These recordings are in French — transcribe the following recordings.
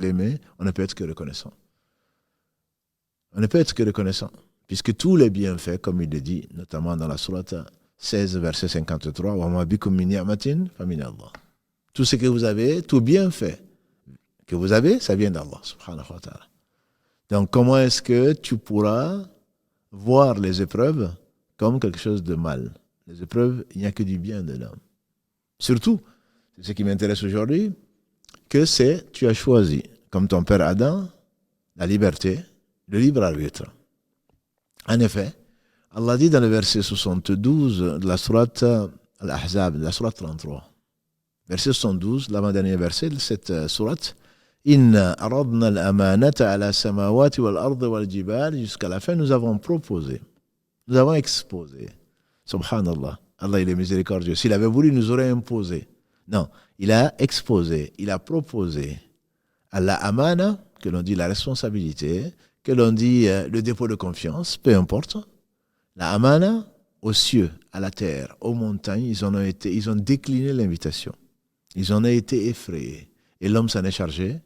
l'aimer, on ne peut être que reconnaissant. On ne peut être que reconnaissant. Puisque tous les bienfaits, comme il le dit, notamment dans la sourate 16, verset 53, wa ma bikum min ni'matin fa min Allah. Tout ce que vous avez, tout bienfait que vous avez, ça vient d'Allah, subhanahu wa ta'ala. Donc, comment est-ce que tu pourras voir les épreuves comme quelque chose de mal? Les épreuves, il n'y a que du bien dedans. Surtout, c'est ce qui m'intéresse aujourd'hui, que c'est, tu as choisi, comme ton père Adam, la liberté, le libre arbitre. En effet, Allah dit dans le verset 72 de la sourate Al-Ahzab, de la sourate 33, verset 72, l'avant-dernier verset de cette sourate, Inna aradna al-amanata ala samawati wal ardi wal jibal, jusqu'à la fin, nous avons proposé, nous avons exposé. Subhanallah, Allah il est miséricordieux. S'il avait voulu, il nous aurait imposé. Non, il a exposé, il a proposé à la amana, que l'on dit la responsabilité, que l'on dit le dépôt de confiance, peu importe. La amana, aux cieux, à la terre, aux montagnes, ils ont décliné l'invitation. Ils en ont été effrayés. Et l'homme s'en est chargé.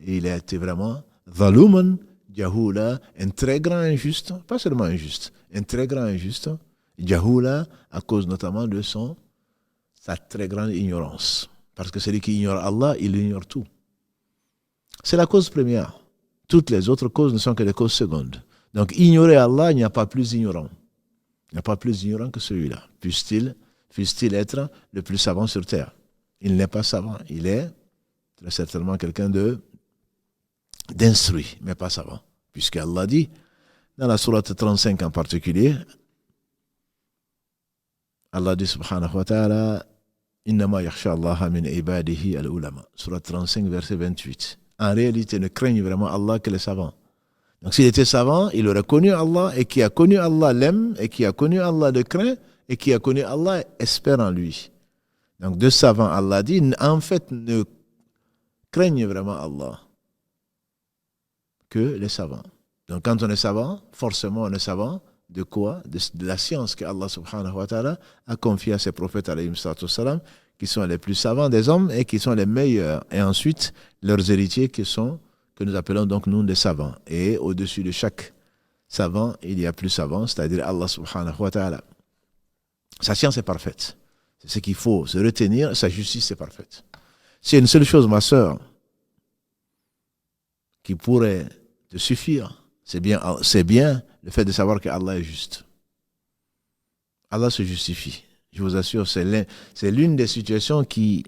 Et il a été vraiment zaluman, jahula, un très grand injuste, pas seulement injuste, un très grand injuste, jahula, à cause notamment de sa très grande ignorance. Parce que celui qui ignore Allah, il ignore tout. C'est la cause première. Toutes les autres causes ne sont que des causes secondes. Donc, ignorer Allah, il n'y a pas plus ignorant. Il n'y a pas plus ignorant que celui-là. Puisse-t-il être le plus savant sur terre. Il n'est pas savant. Il est très certainement quelqu'un d'instruit, mais pas savant. Puisque Allah dit, dans la sourate 35 en particulier, Allah dit subhanahu wa ta'ala, Innama yakhsha Allah min ibadihi al-ulama. Sourate 35, verset 28. En réalité, ne craignent vraiment Allah que les savants. Donc s'il était savant, il aurait connu Allah, et qui a connu Allah l'aime, et qui a connu Allah le craint, et qui a connu Allah espère en lui. Donc de savants, Allah dit, en fait, ne craignent vraiment Allah que les savants. Donc quand on est savant, forcément on est savant de quoi? De la science que Allah subhanahu wa ta'ala a confiée à ses prophètes alayhim salatu wassalam, qui sont les plus savants des hommes et qui sont les meilleurs. Et ensuite, leurs héritiers que nous appelons donc nous des savants. Et au-dessus de chaque savant, il y a plus savant, c'est-à-dire Allah subhanahu wa ta'ala. Sa science est parfaite. C'est ce qu'il faut se retenir, sa justice est parfaite. C'est une seule chose, ma sœur, qui pourrait te suffire, c'est bien le fait de savoir que Allah est juste. Allah se justifie. Je vous assure, c'est l'une des situations qui